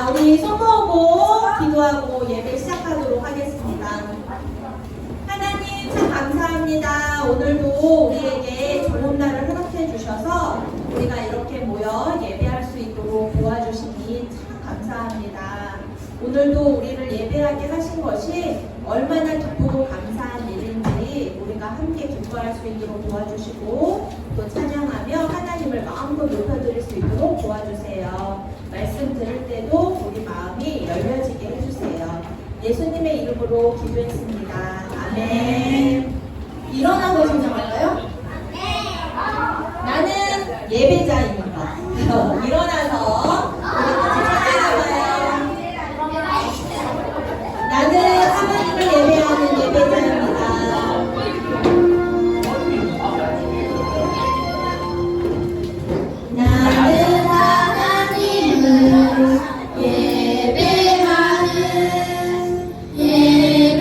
자, 우리 손 모으고 기도하고 예배 시작하도록 하겠습니다. 하나님 참 감사합니다. 오늘도 우리에게 좋은 날을 허락해 주셔서 우리가 이렇게 모여 예배할 수 있도록 도와주시니 참 감사합니다. 오늘도 우리를 예배하게 하신 것이 얼마나 기쁘고 감사한 일인지 우리가 함께 기뻐할 수 있도록 도와주시고 또 찬양하며 하나님을 마음껏 높여드릴 수 있도록 도와주세요. 말씀 들을 때도 우리 마음이 열려지게 해주세요. 예수님의 이름으로 기도했습니다. 아멘. 일어나고 신청할까요? 나는 예배자입니다. 일어나서 우리 같이 찬양해봐요. 나는 하나님을 예배하는 예배자입니다. 나는 하나님을 예배하는 예배자입니다.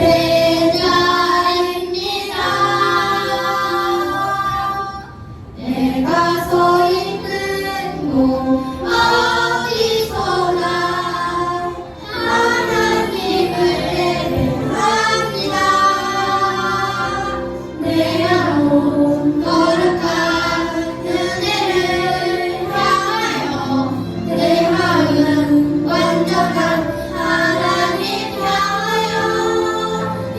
내가 서 있는 곳 어디서나 하나님을 예배합니다. 내 영혼 거룩한 은혜를 향하여 내 마음 완전한 하나님 향하여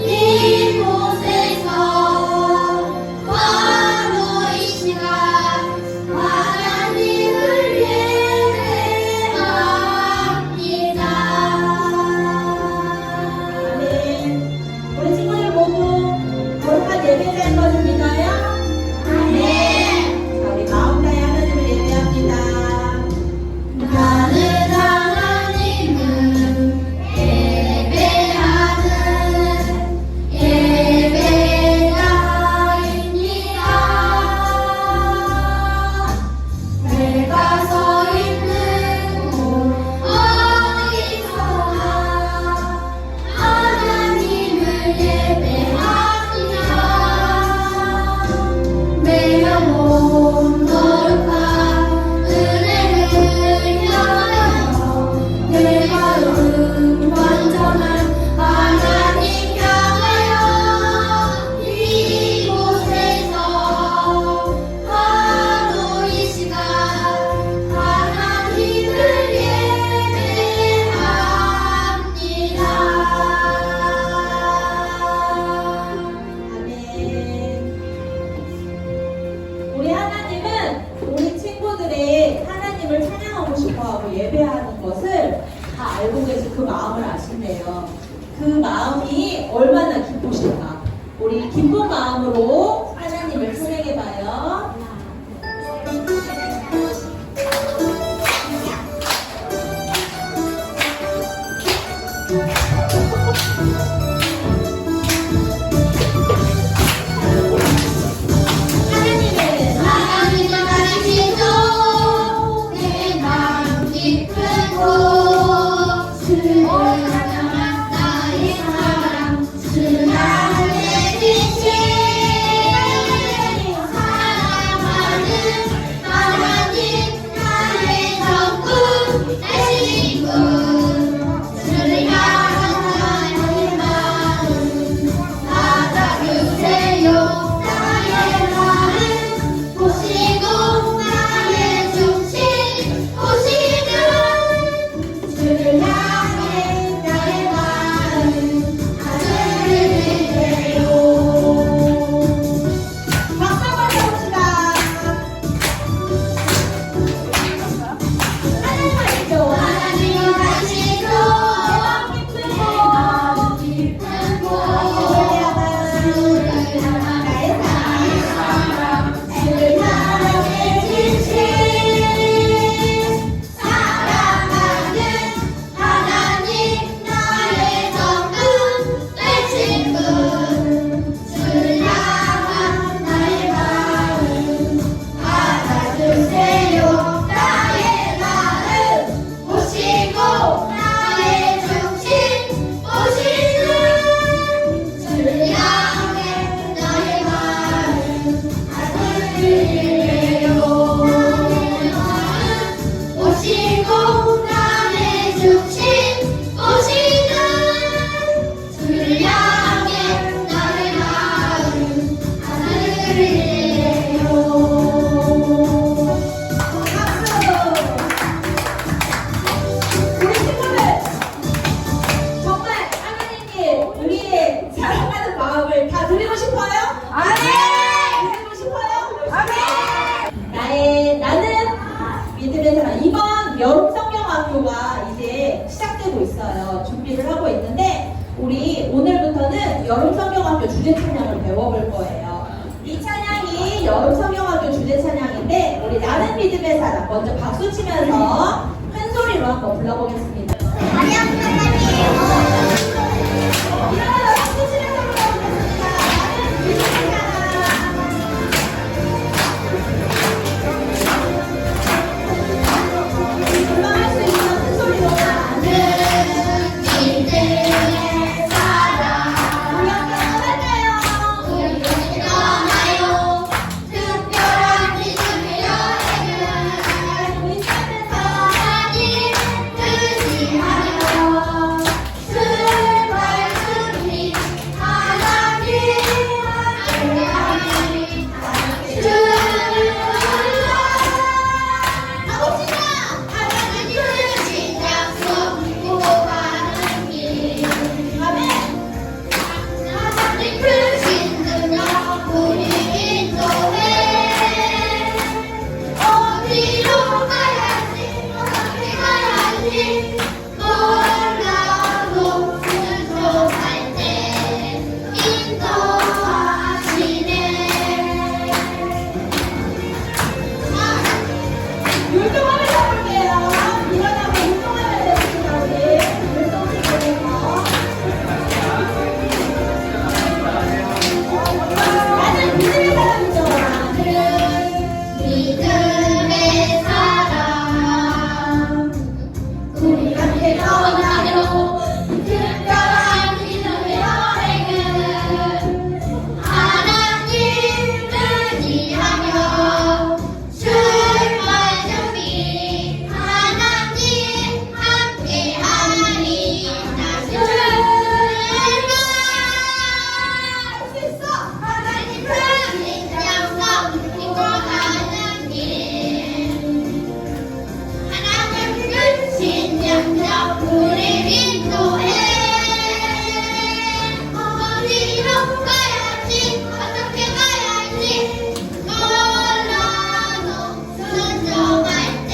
이곳에서 바로 이 시간 하나님을 예배합니다. 아멘. 우리 친구들 모두 거룩한 예배자인 것을 믿어요? 아멘. 자, 우리 마음 다해 하나님을 예배합니다. 나는 하나님을 예배하는 예배자입니다. 내가 서 있는 곳 어디서나 하나님을 예배합니다. 내 영혼 거룩한 은혜를 향하여 내 마음 완전한 하나님 향하여 이곳에서 바로 이 시간 하나님을 예배합니다. 아멘. 우리 하나님은 우리 친구들이 하나님을 찬양하고 싶어하고 예배하는 것을 다 알고 계신 그 마음을 아신대요. 그 마음이 얼마나 기쁘실까. 우리 기쁜 마음으로 하나님을 찬양해봐요. 하나님을 가리키죠. 내 마음 깊은 곳 주를 찬양한 나의 사랑 주 나의 빛이 사랑하는 하나님 나의 적군 내 친구 주를 향한 나의 마음 받아주세요. 나의 마음 보시고 나의 중심 보시면 주를 향해 나의 학기가 이제 시작되고 있어요. 준비를 하고 있는데 우리 오늘부터는 여름 성경학교 주제 찬양을 배워볼 거예요. 이 찬양이 여름 성경학교 주제 찬양인데 우리 나는 믿음의 사람 먼저 박수 치면서 큰 소리로 한번 불러보겠습니다. 안녕 선생님. 일어나서 박수 치면서 불러보겠습니다. 나는 믿음의 사람. 불러할 수 있는 큰 소리로 나는 믿음의 사람. 우리 함께 떠날까요? 우리 떠나요. 특별한 믿음의 여행을 우리 삶에서 하나님 의지하며 술 말씀이 하나님 함께하니 주를 아버지가 하나님 주신 약속 믿고 가는 길 아멘. 하나님 주신 능력 우리 인도해 어디로 가야지 어떻게 가야지 몰라도 순종할 때 인도하시네. 율동하면서 볼게요. 일어나고 율동하면서 해주세요. 우리 율동해서. 나는 믿음의 사람이죠. 믿음의 사람 우리 함께 떠나요. 특별한 믿음의 여행은 하나님 의지하며 출발 준비 하나님 함께하니 할 수 있어. 하나님 주신 약속 믿고 가는 길 하나님 주신 약속 우리 인도해 어디로 가야지 어떻게 가야지 몰라도 순종할 때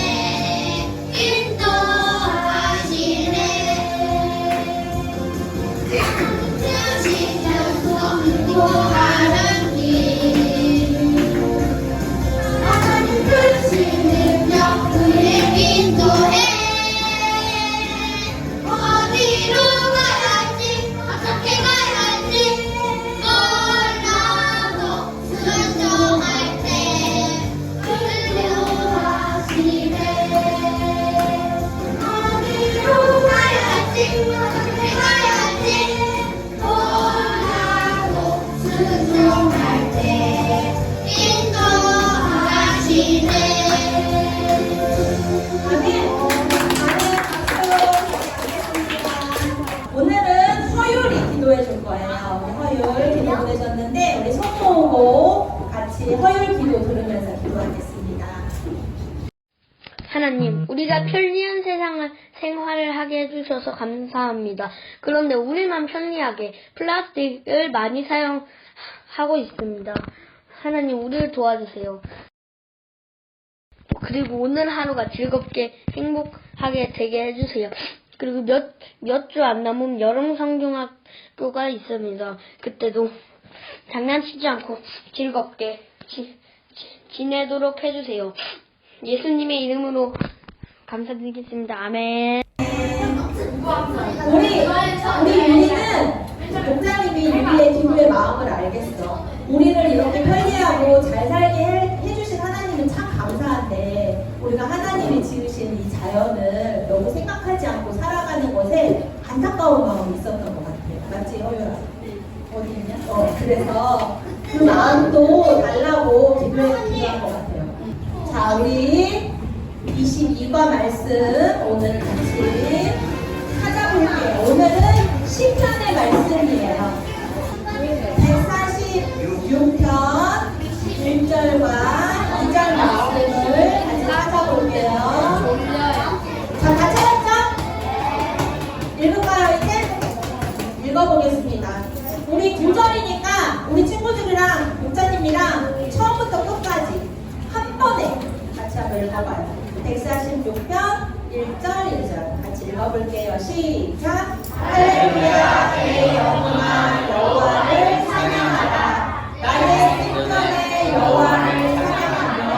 인도하시네. 주신 약속 믿고 가는 길 하나님 주신 능력 우리 인도해 어디로 가야지 어떻게 가야지 몰라도 순종할 때 인도하시네. 어디로 가야지 어떻게 가야지 몰라도 순종할 때 인도하시네. 아멘. 박수. 오늘은 허율이 기도해 줄 거예요. 우리 허율 기도 보내셨는데 우리 성모고 같이 허율 기도 들으면서 기도하겠습니다. 하나님, 우리가 편리한 세상을 생활을 하게 해주셔서 감사합니다. 그런데 우리만 편리하게 플라스틱을 많이 사용하고 있습니다. 하나님, 우리를 도와주세요. 그리고 오늘 하루가 즐겁게 행복하게 되게 해주세요. 그리고 몇 주 안 남은 여름 성경학교가 있습니다. 그때도 장난치지 않고 즐겁게 지내도록 해주세요. 예수님의 이름으로 감사드리겠습니다. 아멘. 우리 유리는 목사님이 유리의 기도의 마음을 알겠어. 우리를 이렇게 편리하고 잘 살게 해주신 하나님은 참 감사한데 우리가 하나님이 지으신 이 자연을 너무 생각하지 않고 살아가는 것에 안타까운 마음이 있었던 것 같아요. 맞지, 허유라? 어디 있냐? 그래서 그 마음도 달라고 기도한 것 같아요. 자, 우리 22과 말씀 오늘 같이 찾아볼게요. 오늘은 시편의 말씀이에요. 146편 1절과 2절 말씀을 같이 찾아볼게요. 자, 다 찾았죠? 읽을까요, 이제? 읽어보겠습니다. 우리 9절이니까 우리 친구들이랑 목사님이랑 처음부터 끝까지 한 번에 같이 한번 읽어봐요. 146편 1절 2절 같이 읽어볼게요. 시작. 할렐루야 내 영혼아 여호와를 찬양하라. 나의 생전에 여호와를 찬양하며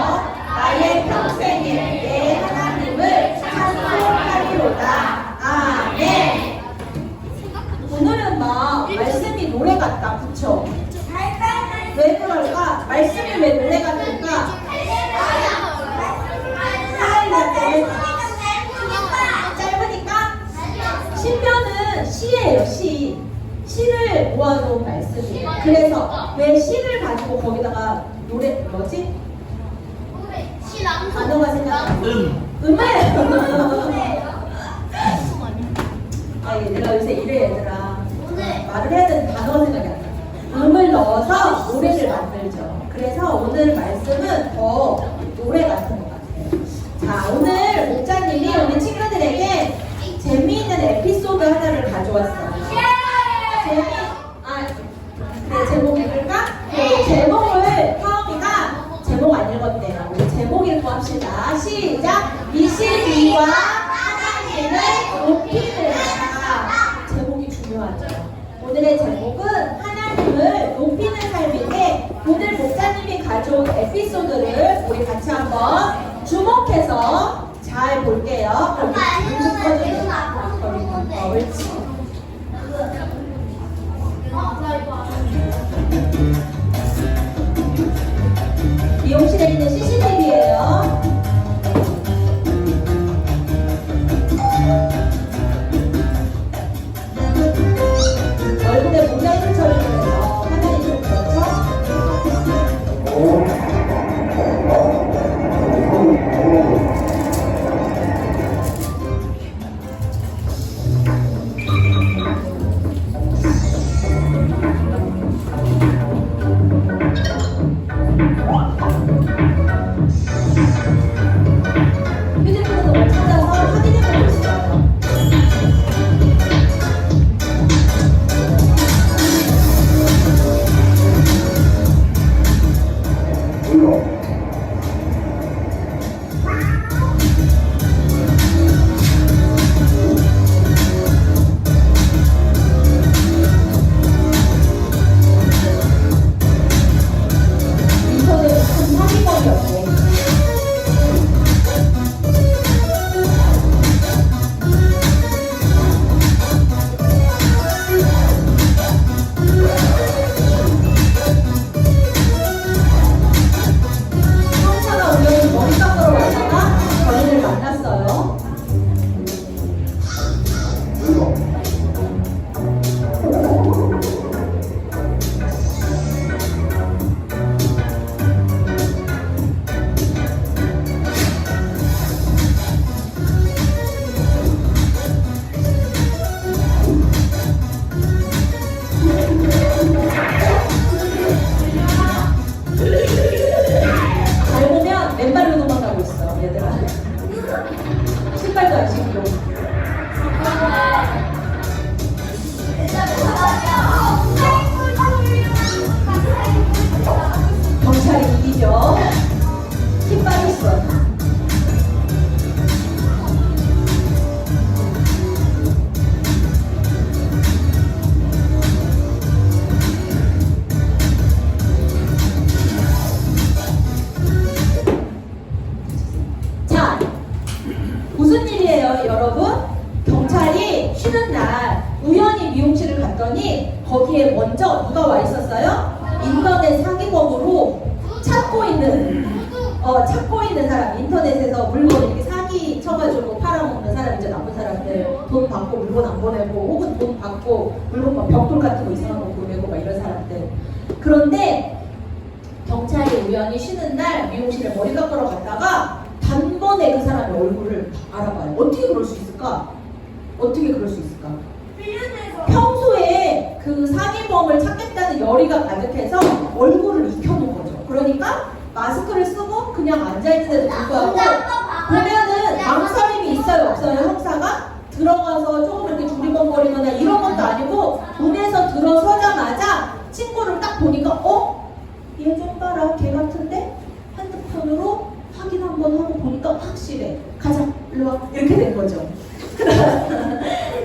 나의 평생에 내 하나님을 찬송하리로다. 아멘. 오늘은 막 말씀이 노래 같다. 그쵸? 왜 그럴까? 말씀이 왜 노래 같을까? 짧으니까? 신명은 시예요, 시. 시를 모아놓은 말씀이에요. 그래서 왜 시를 가지고 거기다가 노래, 뭐지? 단어가 생각나. 음을! 아, 내가 요새 이래, 얘들아. 말을 해야 되는 단어가 생각이 안 나. 음을 넣어서 노래를 만들죠. 그래서 오늘 말씀은 더 노래 같은 것 같아요. 자, 오늘 목자님이 우리 친구들에게 재미있는 에피소드 하나를 가져왔어요. 네, 제목 읽을까? 네, 제목을 타오미가 제목 안 읽었대요. 우리 제목 읽고 합시다. 시작! 22와 하나님을 높이는 자. 제목이 중요하죠. 오늘의 제목은 하나님을 높이는 삶인데 오늘 목사님이 가져온 에피소드를 우리 같이 한번 주목해서 잘 볼게요. 그럼 뮤직 꺼주세요. 옳지. 미용실에 있는 CCTV예요. 얼굴에 모자이크 처리를 해서 화장이 좀 그렇죠? 휴대폰으로 찾아서 확인해보고 있어요. 인터넷 큰 사기범이었고 형사가 우연히 머리 깎으러 왔다가 저희를 만났어요. 밟으면 맨발로 도망가고 있어, 얘들아. 신발도 안 신고. 경찰이 이기죠. 힘 빠졌어. 자, 무슨 일이에요, 여러분? 경찰이 쉬는 날 우연히 미용실을 갔더니 거기에 먼저 누가 와 있었어요? 인터넷 사기범으로 찾고 있는 사람, 인터넷에서 물건 이렇게 사기 쳐가지고 팔아먹는 사람이죠. 나쁜 사람들 돈 받고 물건 안 보내고 혹은 돈 받고 물건 막 벽돌 같은 거 이상한 거 보내고 막 이런 사람들. 그런데 경찰이 우연히 쉬는 날 미용실에 머리 깎으러 갔다가 단번에 그 사람의 얼굴을 알아봐요. 어떻게 그럴 수 있을까? 어떻게 그럴 수 있을까? 평소에 그 사기범을 찾겠다는 열의가 가득해서 얼굴을 익혀놓은 거죠. 그러니까 마스크를 쓰고 그냥 앉아있는데도 불구하고 보면은 망설임이 있어요, 없어요? 형사가 들어가서 조금 이렇게 두리번거리거나 이런 것도 아니고 문에서 들어서자마자 친구를 딱 보니까 얘 좀 봐라, 걔 같은데? 핸드폰으로 확인 한번 하고 보니까 확실해. 가자, 일로 와. 이렇게 된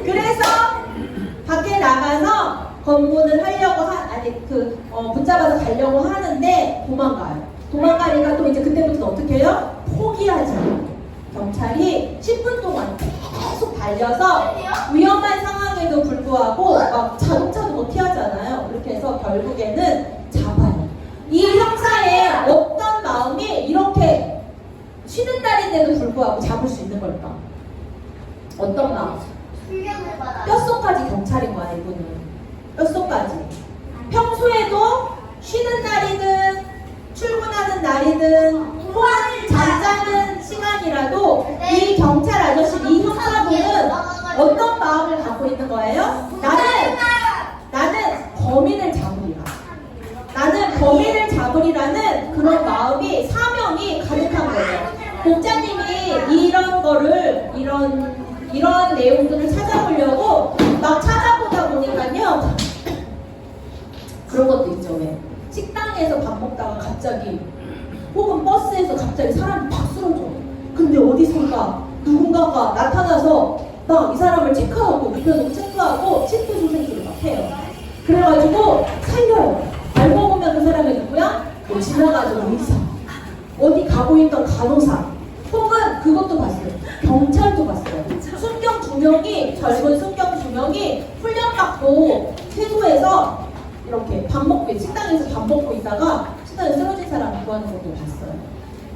그래서 밖에 나가서 검문을 하려고 붙잡아서 가려고 하는데 도망가니까 또 이제 그때부터 어떻게 해요? 포기하죠. 경찰이 10분 동안 계속 달려서 위험한 상황에도 불구하고 막 자동차도 피하잖아요. 그렇게 해서 결국에는 잡아요. 이 형사의 어떤 마음이 이렇게 쉬는 날인데도 불구하고 잡을 수 있는 걸까? 어떤 마음? 훈련을 받아. 뼛속까지 경찰인 거야, 이분은. 뼛속까지. 평소에도 쉬는 날이든 출근하는 날이든 혹은 잠자는 시간이라도 이 경찰 아저씨, 이 형사분은 어떤 마음을 갖고 있는 거예요? 나는 범인을 잡으리라. 나는 범인을 잡으리라는 그런 마음이, 사명이 가득한 거예요. 목자님이 이런 내용들을 찾아보려고 막 찾아보다 보니까요. 그런 것도 있죠. 왜? 식당에서 밥 먹다가 갑자기 혹은 버스에서 갑자기 사람이 팍 쓰러져. 근데 어디선가 누군가가 나타나서 막 이 사람을 체크하고 우편으로 체크하고 심폐소생술을 막 해요. 그래가지고 살려요. 알고 보면 그 사람이 누구야? 뭐 지나가던 의사, 어디 가고 있던 간호사, 혹은 그것도 봤어요. 경찰도 봤어요. 순경 2명이, 젊은 순경 2명이 훈련받고 퇴소해서 이렇게 밥 먹고, 식당에서 밥 먹고 있다가 식당에 쓰러진 사람 구하는 것도 봤어요.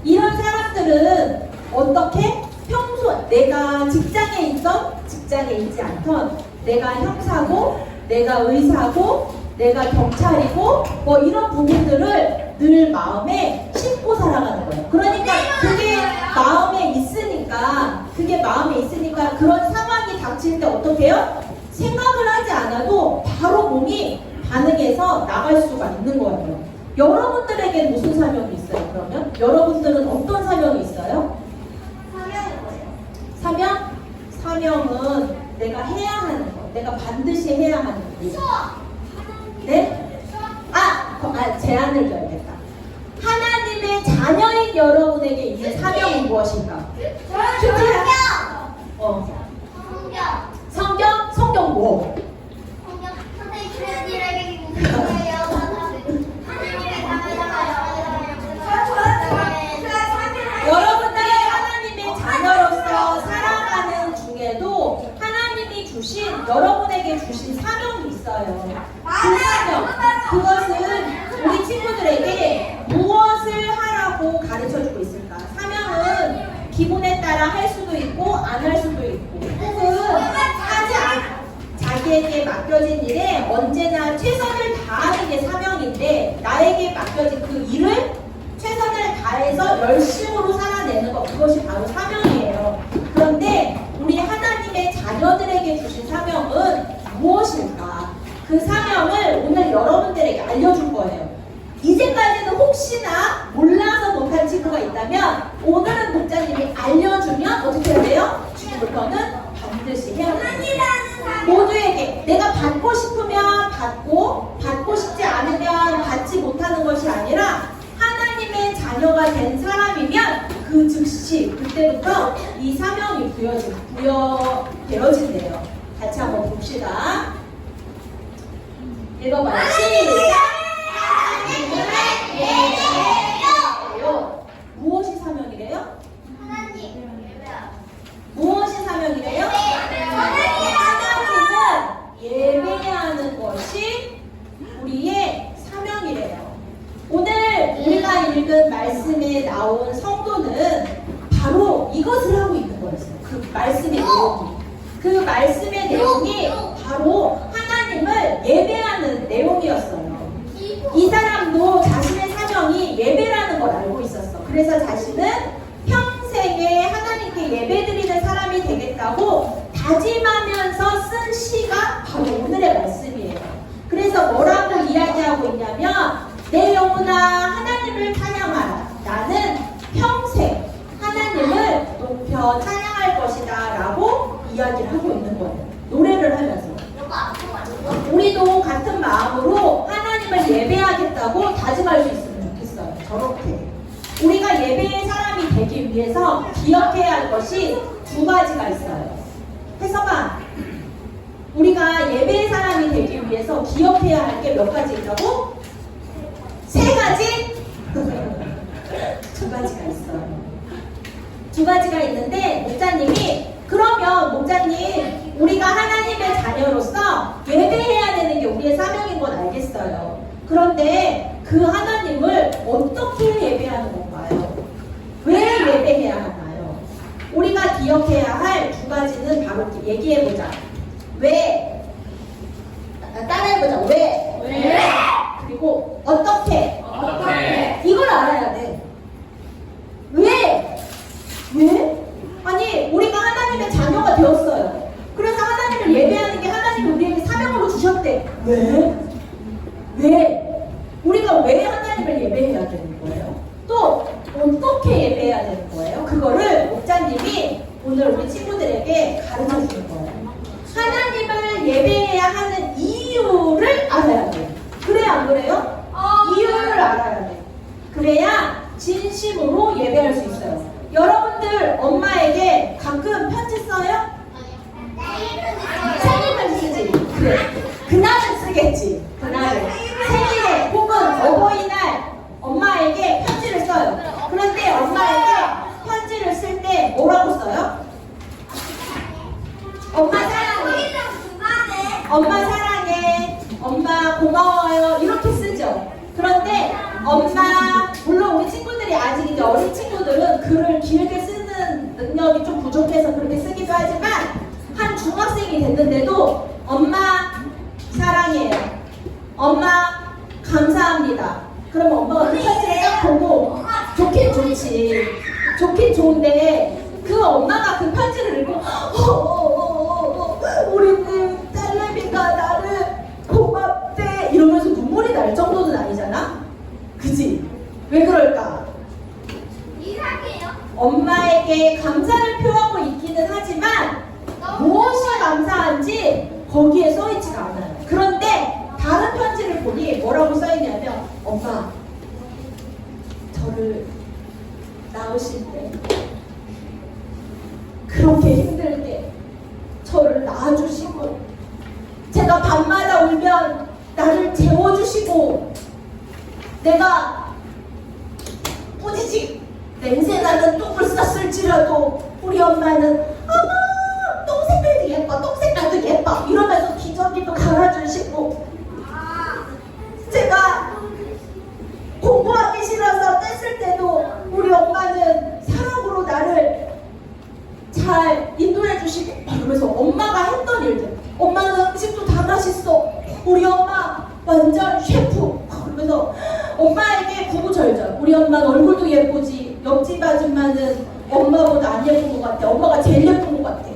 이런 사람들은 어떻게 평소 내가 직장에 있던, 직장에 있지 않던, 내가 형사고, 내가 의사고, 내가 경찰이고, 뭐 이런 부분들을 늘 마음에 심고 살아가는 거예요. 그러니까 그게 마음에 있으니까 그런 상황이 닥칠 때 어떻게 해요? 생각을 하지 않아도 바로 몸이 반응해서 나갈 수가 있는 거예요. 여러분들에게 무슨 사명이 있어요, 그러면? 여러분들은 어떤 사명이 있어요? 사명은 내가 해야 하는 거, 내가 반드시 해야 하는 거. 네? 제안을 줘야겠다. 하나님의 자녀인 여러분에게 있는 사명은 무엇인가? 성경 뭐? 여러분들이 하나님의 자녀로서 살아가는 중에도 하나님이 주신, 여러분에게 주신 사명이 있어요. 그 사명, 그것은 우리 친구들에게 무엇을 하라고 가르쳐주고 있을까? 사명은 기분에 따라 할 수도 있고 안 할 수도 있고, 혹은 자기에게 맡겨진 일에 언제나 최선을 다하는 게 사명인데, 나에게 맡겨진 그 일을 최선을 다해서 열심으로 살아내는 것, 그것이 바로 사명이에요. 그런데 우리 하나님의 자녀들에게 주신 사명은 무엇일까? 그 사명을 오늘 여러분들에게 알려줄 거예요. 이제까지는 혹시나 몰라서 못한 친구가 있다면 오늘은 목자님이 알려주면 어떻게 해야 돼요? 지금부터는 반드시 해야 돼요. 모두에게 내가 받고 싶으면 받고 싶지 않으면 받지 못하는 것이 아니라 하나님의 자녀가 된 사람이면 그 즉시 그때부터 이 사명이 부여되어진대요. 같이 한번 봅시다. 읽어봐요. 시작! 무엇이 사명이래요? 무엇이 사명이래요? 하나님은 예배하는 것이 우리의 사명이래요. 오늘 우리가 읽은 말씀에 나온 성도는 바로 이것을 하고 있는 거였어요. 그 말씀의 내용이. 그 말씀의 내용이 바로 하나님을 예배하는 내용이었어요. 이 사람도 자신의 사명이 예배라는 걸 알고 있었어. 그래서 자신은 평생에 하나님께 예배드리는 사람이 되겠다고 다짐하면서 쓴 시가 바로 오늘의 말씀이에요. 그래서 뭐라고 이야기하고 있냐면, 내 영혼아 하나님을 찬양하라. 나는 평생 하나님을 높여 찬양할 것이다 라고 이야기를 하고 있는 거예요. 노래를 하면서. 우리도 같은 마음으로 하나님을 예배하겠다고 다짐할 수 있으면 좋겠어요. 저렇게 우리가 예배의 사람이 되기 위해서 기억해야 할 것이 두 가지가 있어요. 혜성아, 우리가 예배의 사람이 되기 위해서 기억해야 할 게 몇 가지 있다고? 3가지? 2가지가 있어요. 2가지가 있는데 목자님이 그러면 목자님 우리가 하나님의 자녀로서 예배해야 되는 게 우리의 사명인 건 알겠어요. 그런데 그 하나님을 어떻게 예배하는 건가요? 왜 예배해야 하나요? 우리가 기억해야 할 2가지는 바로 얘기해보자. 왜? 따라해보자. 왜? 그리고 어떻게? 이걸 알아야 돼. 왜? 아니 우리가 하나님의 자녀가 되었어요. 그래서 하나님을 예배하는 게 하나님이 우리에게 사명으로 주셨대. 왜? 우리가 왜 하나님을 예배해야 되는 거예요? 또 어떻게 예배해야 되는 거예요? 그거를 목자님이 오늘 우리 친구들에게 가르쳐 주는 거예요. 하나님을 예배해야 하는 이유를 알아야 돼. 그래 안 그래요? 이유를 알아야 돼. 그래야 진심으로 예배할 수 있어요. 여러분들 엄마에게 가끔 편지 써요? 생일 편지 쓰지? 그래. 그날은 쓰겠지. 그날은. 생일에 혹은 어버이날 엄마에게 편지를 써요. 그런데 엄마에게 편지를 쓸 때 뭐라고 써요? 엄마 사랑해. 엄마 사랑해. 엄마 고마워요. 이렇게 쓰죠. 그런데 엄마, 물론 우리 친구들이 아직 이제 어린 친구들은 글을 길게 쓰는 능력이 좀 부족해서 그렇게 쓰기도 하지만 한 중학생이 됐는데도 엄마 사랑해요. 엄마 감사합니다. 그러면 엄마가 그 편지를 딱 보고 좋긴 좋지. 좋긴 좋은데 그 엄마가 그 편지를 읽고 우리 딸내미가 나를 고맙대 이러면서 눈물이 날 정도는 아니잖아? 그지? 왜 그럴까? 엄마에게 감사를 표하고 있기는 하지만 무엇이 감사한지 거기에 써있지가 않아요. 그런데 다른 편지를 보니 뭐라고 써있냐면 엄마 저를 낳으실 때 그렇게 힘들게 저를 낳아주시고 제가 밤마다 울면 나를 재워주시고 내가 뿌지직 냄새나는 똥을 쌌을지라도 우리 엄마는 어머 똥 색깔도 예뻐 똥 색깔도 예뻐 이러면서 기저귀도 갈아주시고 제가 공부하기 싫어서 뗐을 때도 우리 엄마는 사랑으로 나를 잘 인도해 주시고 이러면서 엄마가 했던 일들 엄마는 음식도 다 맛있어 우리 엄마 완전 셰프 그러면서 엄마에게 구구절절 우리 엄마는 얼굴도 예쁘지 옆집 아줌마는 엄마보다 안 예쁜 것 같아 엄마가 제일 예쁜 것 같아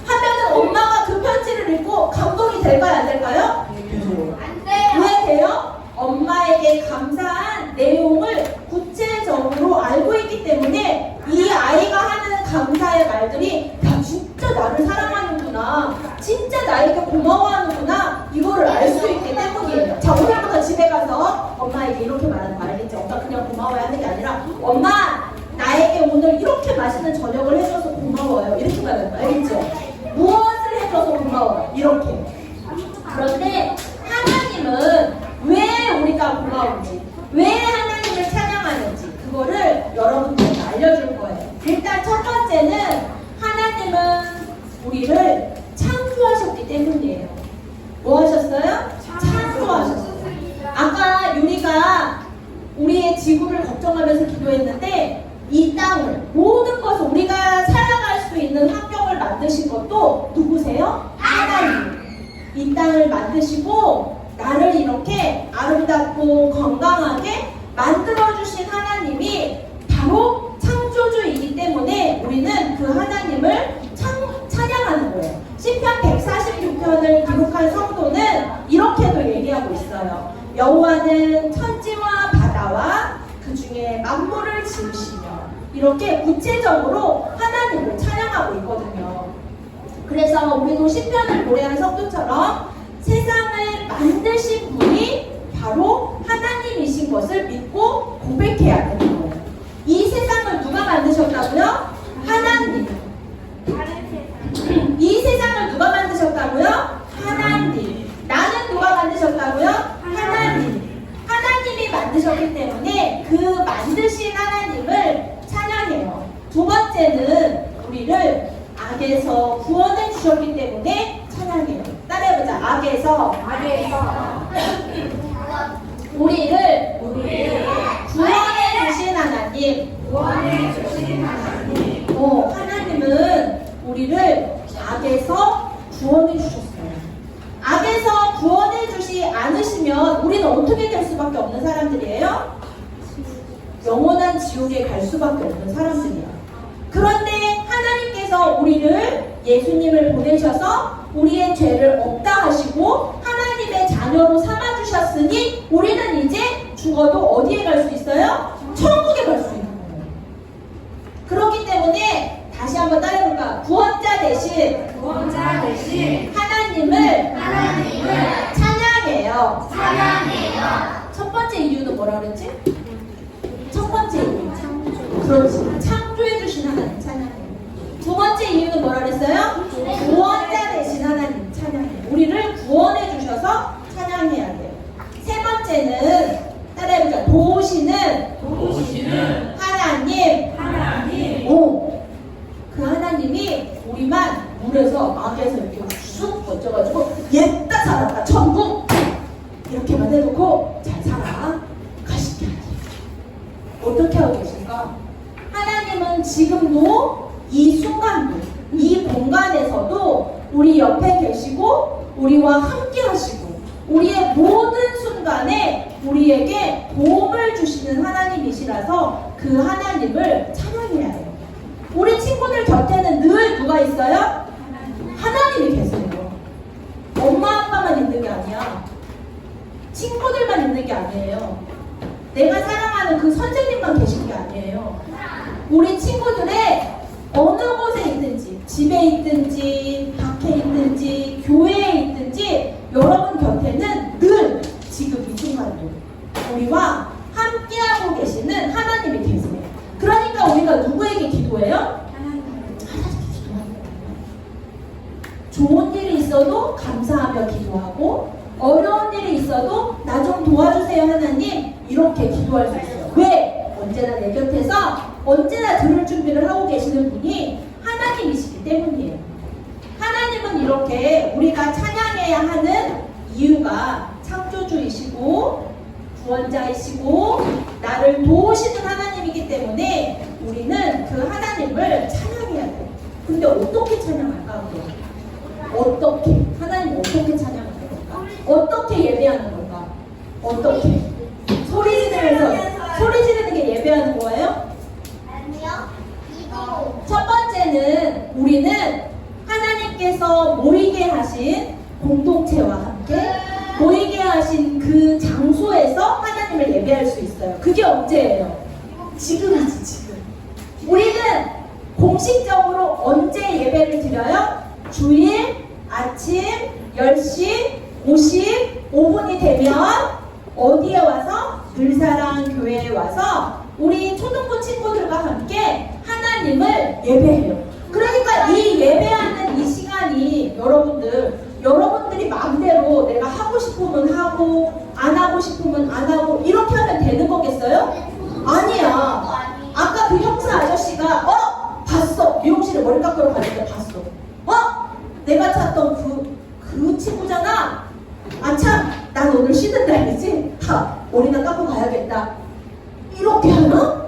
하면은 엄마가 그 편지를 읽고 감동이 될까요 안 될까요? 안 돼요. 왜 돼요? 엄마에게 감사한 내용을 구체적으로 알고 있기 때문에 이 아이가 하는 감사의 말들이 야 진짜 나를 사랑하는구나 진짜 나에게 고마워하는구나 이거를 알 수 있기 때문이에요. 자 오늘부터 집에 가서 엄마에게 이렇게 말하는 거 알겠죠? 엄마 그냥 고마워야 하는 게 아니라 엄마 나에게 오늘 이렇게 맛있는 저녁을 해줘서 고마워요 이렇게 말하는 거 알겠죠? 무엇을 해줘서 고마워요 이렇게. 그런데 하나님은 왜 우리가 고마운지 왜 하나님을 찬양하는지 그거를 여러분들에게 알려줄 거예요. 일단 첫 번째는 하나님은 우리를 창조하셨기 때문이에요. 뭐 하셨어요? 창조하셨어요. 아까 유리가 우리의 지구를 걱정하면서 기도했는데 이 땅을 모든 것을 우리가 살아갈 수 있는 환경을 만드신 것도 누구세요? 하나님. 이 땅을 만드시고 나를 이렇게 아름답고 건강하게 만들어주신 하나님이 바로 창조주이기 때문에 우리는 그 하나님을 찬양하는 거예요. 시편 146편을 기록한 성도는 이렇게도 얘기하고 있어요. 여호와는 천지와 바다와 그 중에 만물을 지으시며 이렇게 구체적으로 하나님을 찬양하고 있거든요. 그래서 우리도 시편을 노래하는 성도처럼 세상을 만드신 분이 바로 하나님이신 것을 믿고 고백해야 되는 거예요. 이 세상을 누가 만드셨다고요? 하나님. 이 세상을 누가 만드셨다고요? 번째는 우리를 악에서 구원해 주셨기 때문에 찬양해요. 따라해보자. 악에서 우리를 구원해 주신 하나님. 하나님은 우리를 악에서 구원해 주셨어요. 악에서 구원해 주시 않으시면 우리는 어떻게 될 수밖에 없는 사람들이에요? 영원한 지옥에 갈 수밖에 없는 사람들이야. 그런데 하나님께서 우리를 예수님을 보내셔서 우리의 죄를 없다 하시고 하나님의 자녀로 삼아주셨으니 우리는 이제 죽어도 어디에 갈 수 있어요? 천국에 갈 수 있는 거예요. 그렇기 때문에 다시 한번 따라해볼까? 구원자 대신 하나님을 찬양해요. 첫 번째 이유는 뭐라 그랬지? 첫 번째 이유. 그렇지. 창조해주신 하나님 찬양해요. 두 번째 이유는 뭐라 그랬어요? 구원자 되신 하나님 찬양해요. 우리를 구원해주셔서 찬양해야 돼요. 세 번째는 따라해보자. 도우시는 하나님. 그 하나님이 우리만 물에서 악에서 이렇게 쑥 얹어가지고 옛다 살았다 천국 이렇게만 해놓고 잘 살아 가시게 하지. 어떻게 하고 계실까? 하나님은 지금도 이 순간도 이 공간에서도 우리 옆에 계시고 우리와 함께 하시고 우리의 모든 순간에 우리에게 도움을 주시는 하나님이시라서 그 하나님을 찬양해야 해요. 우리 친구들 곁에는 늘 누가 있어요? 하나님이 계세요. 엄마 아빠만 있는 게 아니야. 친구들만 있는 게 아니에요. 내가 사랑하는 그 선생님만 계신 게 아니에요. 우리 친구들의 어느 곳에 있든지 집에 있든지 밖에 있든지 교회에 있든지 여러분 곁에는 늘 지금 이 순간도 우리와 함께하고 계시는 하나님이 계세요. 그러니까 우리가 누구에게 기도해요? 하나님께 기도하는 거예요. 좋은 일이 있어도 감사하며 기도하고 어려운 일이 있어도 나 좀 도와주세요 하나님 이렇게 기도할 수 있어요. 왜? 언제나 내 곁에서 언제나 들을 준비를 하고 계시는 분이 하나님이시기 때문이에요. 하나님은 이렇게 우리가 찬양해야 하는 이유가 창조주이시고 구원자이시고 나를 도우시는 하나님이기 때문에 우리는 그 하나님을 찬양해야 돼요. 근데 어떻게 찬양할까? 어떻게? 하나님 어떻게 찬양하는 걸까? 어떻게 예배하는 걸까? 어떻게? 소리 지르는 게 예배하는 거예요? 첫 번째는 우리는 하나님께서 모이게 하신 공동체와 함께 모이게 하신 그 장소에서 하나님을 예배할 수 있어요. 그게 언제예요? 지금이지 지금. 우리는 공식적으로 언제 예배를 드려요? 주일 아침 10시 55분이 되면 어디에 와서? 늘사랑 교회에 와서 우리 초등부 친구들과 함께 하나님을 예배해요. 그러니까 이 예배하는 이 시간이 여러분들이 마음대로 내가 하고 싶으면 하고 안 하고 싶으면 안 하고 이렇게 하면 되는 거겠어요? 아니야. 아까 그 형사 아저씨가 봤어. 미용실에 머리 깎으러 가는데 봤어. 내가 찾던 그 친구잖아. 참, 난 오늘 쉬는 날이지. 머리나 깎고 가야겠다. 이렇게 하나?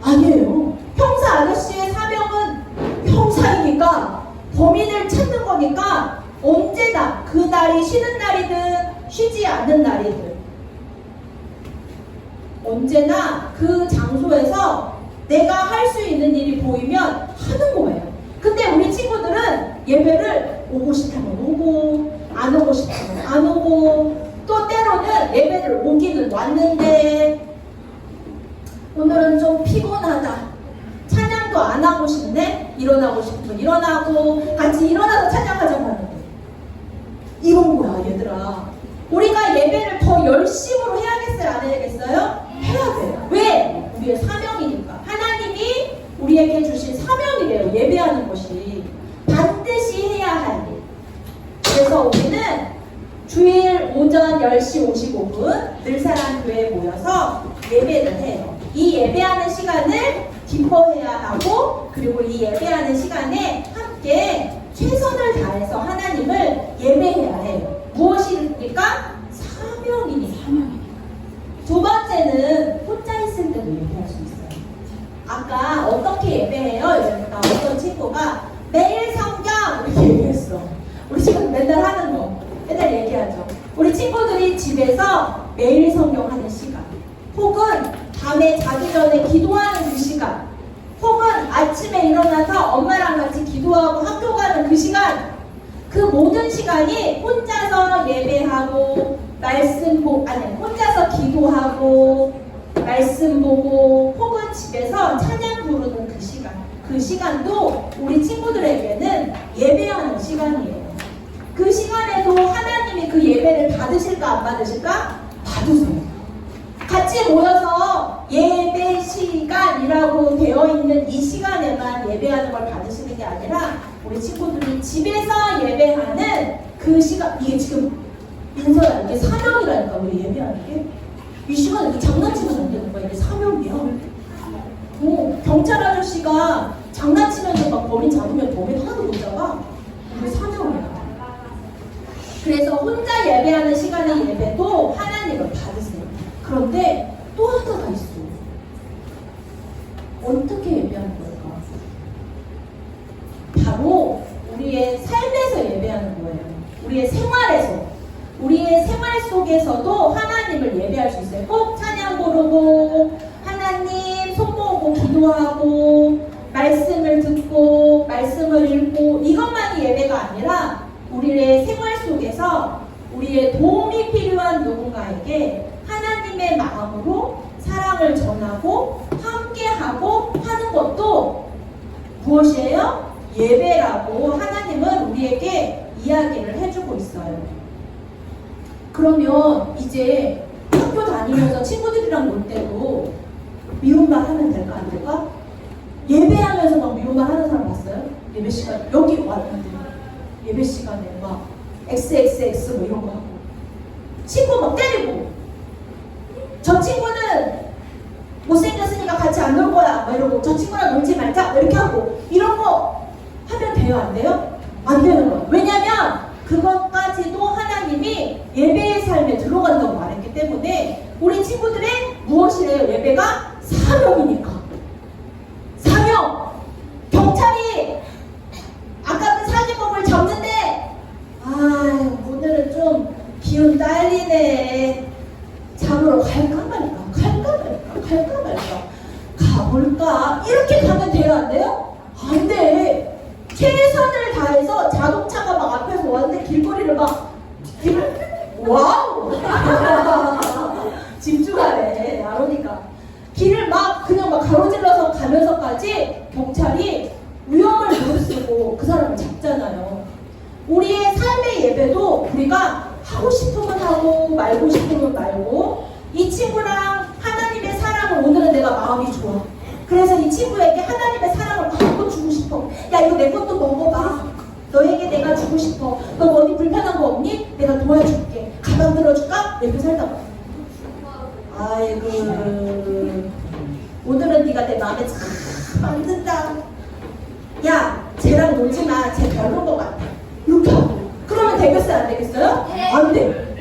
아니에요. 형사 아저씨의 사명은 형사이니까 범인을 찾는 거니까 언제나 그 날이 쉬는 날이든 쉬지 않는 날이든 언제나 그 장소에서 내가 할 수 있는 일이 보이면 하는 거예요. 근데 우리 친구들은 예배를 오고 싶으면 오고 안 오고 싶으면 안 오고 또 때로는 예배를 오기는 왔는데 오늘은 좀 피곤하다. 찬양도 안 하고 싶네. 일어나고 싶으면 일어나고 같이 일어나서 찬양하자고 하는데 이건 뭐야 얘들아. 우리가 예배를 더 열심으로 해야겠어요? 안 해야겠어요? 해야 돼요. 왜? 우리의 사명이니까. 하나님이 우리에게 주신 사명이래요. 예배하는 것이 반드시 해야 할 일. 그래서 우리는 주일 오전 10시 55분 늘사랑 교회에 모여서 예배를 해요. 이 예배하는 시간을 기뻐해야 하고 그리고 이 예배하는 시간에 함께 최선을 다해서 하나님을 예배해야 해요. 무엇입니까? 사명이니까. 두 번째는 혼자 있을 때도 예배할 수 있어요. 아까 어떻게 예배해요? 이러니까 어떤 친구가 매일 성경 이렇게 얘기했어. 우리 지금 맨날 하는 거 맨날 얘기하죠. 우리 친구들이 집에서 매일 성경 하는 시간, 혹은 밤에 자기 전에 기도하는 그 시간, 혹은 아침에 일어나서 엄마랑 같이 기도하고 학교 가는 그 시간, 그 모든 시간이 혼자서 예배하고 혼자서 기도하고 말씀 보고 혹은 집에서 찬양 부르는 그 시간, 그 시간도 우리 친구들에게는 예배하는 시간이에요. 그 시간에도 하나님이 그 예배를 받으실까 안 받으실까? 받으세요. 같이 모여서 예배 시간이라고 되어 있는 이 시간에만 예배하는 걸 받으시는 게 아니라 우리 친구들이 집에서 예배하는 그 시간, 이게 지금 인서야, 이게 사명이라니까. 우리 예배하는 게 이 시간에 이렇게 장난치면 안 되는 거야. 이게 사명이야. 경찰 아저씨가 장난치면서 막 범인 잡으면 범인 하나도 못 잡아. 이게 사명이야. 그래서 혼자 예배하는 시간의 예배도 하나님을 받으세요. 그런데 또 하나가 있어. 어떻게 예배하는 걸까? 바로 우리의 삶에서 예배하는 거예요. 우리의 생활에서. 우리의 생활 속에서도 하나님을 예배할 수 있어요. 꼭 찬양 부르고 하나님 손 모으고 기도하고 말씀을 듣고 말씀을 읽고 이것만이 예배가 아니라 우리의 생활 속에서 우리의 도움이 필요한 누군가에게 하나님의 마음으로 사랑을 전하고 함께하고 하는 것도 무엇이에요? 예배라고 하나님은 우리에게 이야기를 해주고 있어요. 그러면 이제 학교 다니면서 친구들이랑 놀 때도 미움말 하면 될까 안 될까? 예배하면서 막 미움말 하는 사람 봤어요? 예배 시간 여기 왔는데 예배 시간에 막 XXX 뭐 이런 거 하고 친구 막 때리고 저 친구는 못생겼으니까 같이 안 놀 거야 막 이러고 저 친구랑 놀지 말자 뭐 이렇게 하고 이런 거 하면 돼요 안 돼요? 안 되는 거예요. 왜냐면 그것까지도 하나님이 예배의 삶에 들어간다고 말했기 때문에 우리 친구들의 무엇이래요? 예배가 사명이니까. 사명! 경찰이 아까 그 사기범을 잡는데 오늘은 좀 기운 딸리네. 잡으러 갈까 말까 가볼까? 이렇게 가면 돼요 안 돼요? 안 돼. 최선을 다해서 자동차가 막 앞에서 왔는데 길거리를 와우! 집중하네, 아로니까. 길을 그냥 가로질러서 가면서까지 경찰이 위험을 무릅쓰고 그 사람을 잡잖아요. 우리의 삶의 예배도 우리가 하고 싶으면 하고 말고 싶으면 말고 이 친구랑 하나님의 사랑을 오늘은 내가 마음이 좋아. 그래서 이 친구에게 하나님의 사랑을 마음껏 주고 싶어. 야 이거 내 것도 먹어봐. 너에게 내가 주고 싶어. 너 어디 불편한 거 없니? 내가 도와줄게. 가방 들어줄까? 이렇게 살다가 아이고 오늘은 네가 내 마음에 참 안 든다. 야 쟤랑 놀지 마. 쟤 별로인 것 같아. 이렇게 하고 그러면 되겠어요 안 되겠어요? 네. 안 돼.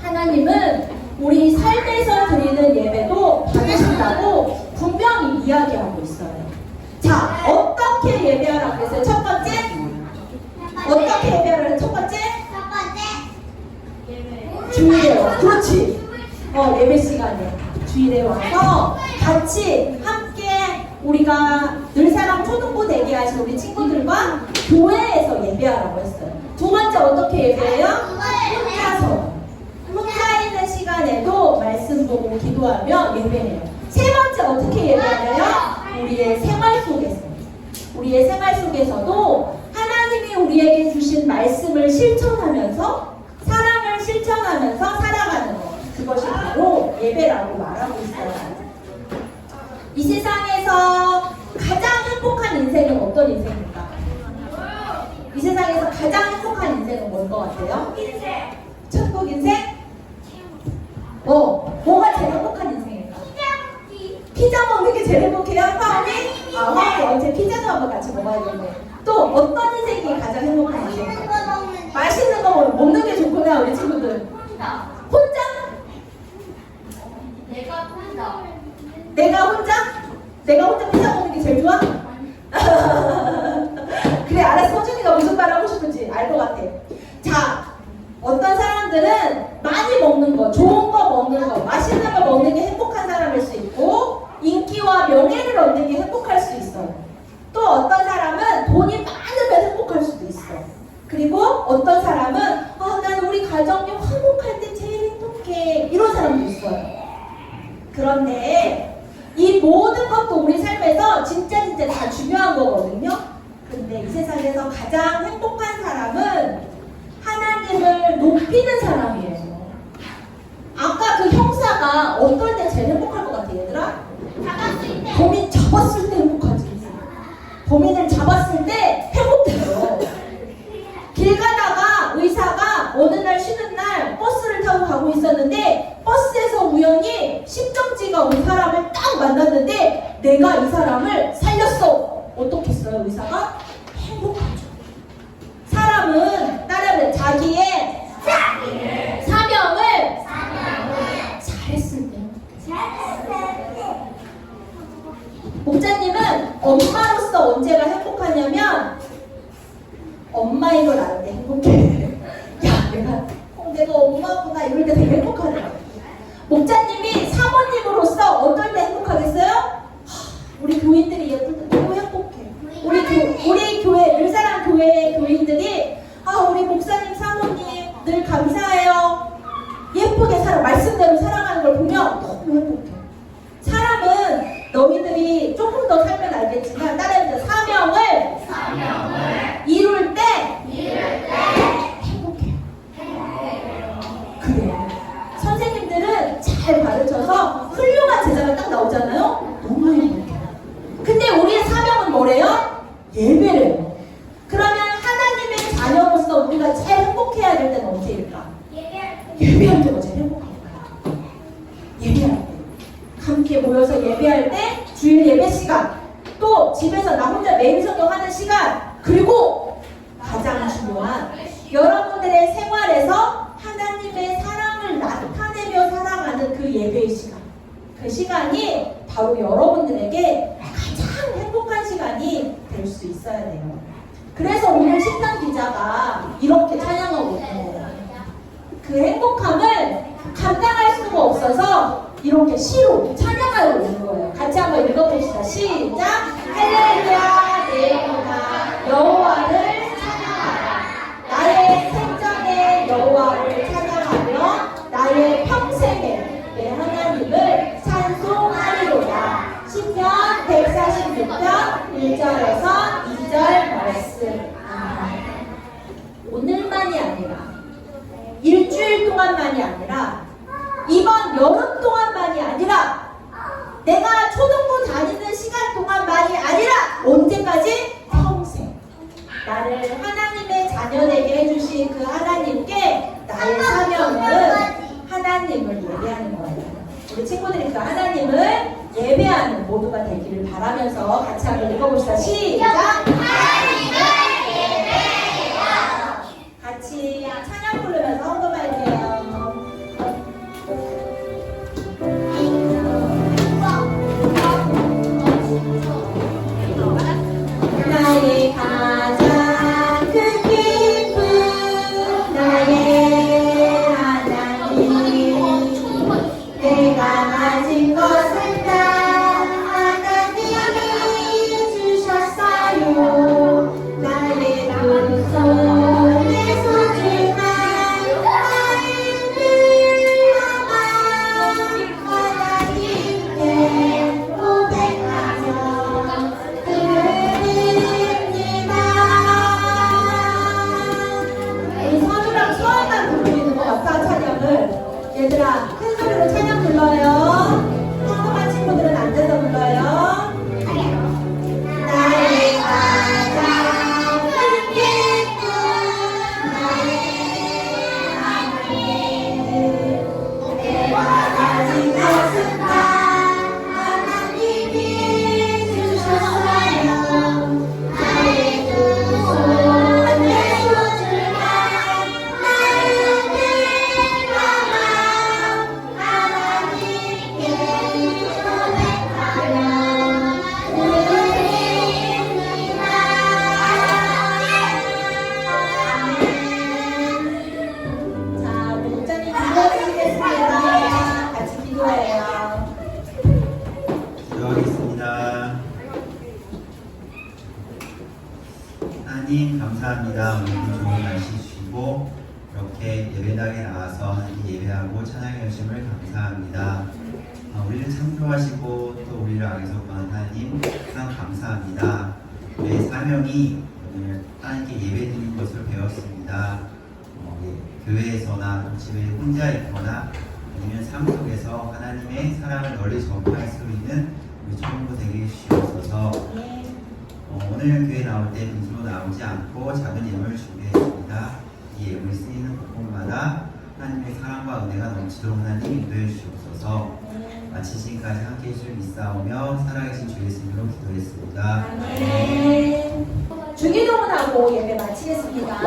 하나님은 우리 삶에서 드리는 예배도 받으신다고 분명히 이야기하고 있어요. 자, 어떻게 예배하라고 했어요? 첫 번째? 어떻게 예배하라고 첫 번째? 주일에 와. 그렇지. 예배 시간에 주일에 와서 같이 함께 우리가 늘사랑 초등부 대기하신 우리 친구들과 교회에서 예배하라고 했어요. 두 번째 어떻게 예배해요? 혼자서. 혼자 있는 시간에도 말씀 보고 기도하며 예배해요. 세 번째 어떻게 예배하나요? 우리의 생활 속에서. 우리의 생활 속에서도 하나님이 우리에게 주신 말씀을 실천하면서 사랑을 실천하면서 살아가는 것. 그것이 바로 예배라고 말하고 있어요. 이 세상에서 가장 행복한 인생은 어떤 인생입니까? 이 세상에서 가장 행복한 인생은 뭘 것 같아요? 천국 인생? 뭐가 제일 행복한 인생일까? 피자 먹는 게 제일 행복해요? 마음이? 언제 피자도 한번 같이 먹어야겠네. 또 어떤 인생이 가장 행복한 인생일까? 맛있는 거 먹는 게 좋구나 우리 친구들. 혼자? 내가 혼자? 내가 혼자 피자 먹는 게 제일 좋아? 그래 알았어. 서준이가 무슨 말 하고 싶은지 알 것 같아. 자, 어떤 사람들은 많이 먹는 거, 좋은 거 먹는 거, 맛있는 거 먹는 게 행복한 사람일 수 있고 인기와 명예를 얻는 게 행복할 수 있어요. 또 어떤 사람은 돈이 많으면 행복할 수도 있어. 그리고 어떤 사람은 나는 우리 가정이 화목할 때 제일 행복해 이런 사람도 있어요. 그런데 이 모든 것도 우리 삶에서 진짜 다 중요한 거거든요. 근데 이 세상에서 가장 행복한 사람은 하나님을 높이는 사람이에요. 아까 그 형사가 어떨 때 제일 행복할 것 같아 얘들아? 범인 잡았을 때 행복하지. 범인을 잡았을 때 행복해요. 길 가다가 의사가 어느 날 쉬는 날 버스를 타고 가고 있었는데 버스에서 우연히 심정지가 온 사람을 딱 만났는데 내가 이 사람을 살렸어. 어떻게 했어요 의사가? 행복하죠. 사람은 따르면 자기의 사명을 잘했을 때. 목자님은 엄마로서 언제가 행복하냐면 엄마인 걸 아는데 행복해. 야, 내가 엄마구나 이럴 때 되게 행복하더라고. 목자님이 사모님으로서 어떨 때 행복하겠어요? 우리 교인들이 예쁠 때 너무 행복해. 우리 교회, 늘사랑 교회 교인들이 우리 목사님, 사모님 늘 감사해요. 예쁘게 말씀대로 살아가는 걸 보면 너무 행복해. 사람은 너희들이 조금 더 살면 알겠지만 따라해보자. 사명을 이룰 때 행복해요. 그래요. 선생님들은 잘 가르쳐서 훌륭한 제자가 딱 나오잖아요. 너무 행복해요. 근데 우리의 사명은 뭐래요? 예배래요. 그러면 하나님의 자녀로서 우리가 제일 행복해야 될 때는 언제일까? 예배할 때가 제일 행복한 거야. 예배할 때. 함께 모여서 예배할 때, 주일 예배 시간, 또 집에서 나 혼자 매일 성경 하는 시간, 그리고 가장 중요한 여러분들의 생활에서 하나님의 사랑을 나타내며 살아가는 그 예배의 시간. 그 시간이 바로 여러분들에게 가장 행복한 시간이 될 수 있어야 돼요. 그래서 오늘 식당 기자가 이렇게 찬양하고 있는 거예요. 그 행복함을 감당할 수가 없어서 이렇게 시로 찬양하고 있는 거예요. 같이 한번 읽어봅시다. 시작! 할렐루야 내 영혼아 여호와를 찬양하라. 나의 생전에 여호와를 찬양하며 나의 평생에 내 하나님을 찬송하리로다. 시편 146편 1절에서 2절 말씀. 오늘만이 아니라 일주일 동안만이 아니라 이번 여름 동안만이 아니라 내가 초등부 다니는 시간 동안만이 아니라 언제까지? 평생. 나를 하나님의 자녀되게 해주신 그 하나님께 나의 사명은 하나님을 예배하는 거예요. 우리 친구들이 그 하나님을 예배하는 모두가 되기를 바라면서 같이 한번 읽어봅시다. 시작! 하나님을 예배해요. 같이 찬양 부르면서 헌금할게요. 나의 가장 큰 기쁨 나의 하나님 내가 가진 것은 다 하나님이 주셨어요. 감사합니다. 오늘도 좋은 날씨 주시고 이렇게 예배당에 나와서 하나님 예배하고 찬양의 열심을 감사합니다. 우리를 창조하시고 또 우리를 안에서 구한 하나님 항상 감사합니다. 우리의 사명이 오늘 하나님께 예배드리는 것을 배웠습니다. 교회에서나 또 집에 혼자 있거나 아니면 삶 속에서 하나님의 사랑을 널리 전파할 수 있는 우리 성도 되게 해주시옵소서. 오늘 교회 나올 때 빈수로 나오지 않고 작은 예물을 준비했습니다. 이 예물이 쓰이는 곳곳마다 하나님의 사랑과 은혜가 넘치도록 하나님 인도해 주시옵소서. 마치 지금까지 함께 해주실 믿사오며 살아계신 주 예수님으로 기도했습니다. 주기도문하고 예배 마치겠습니다.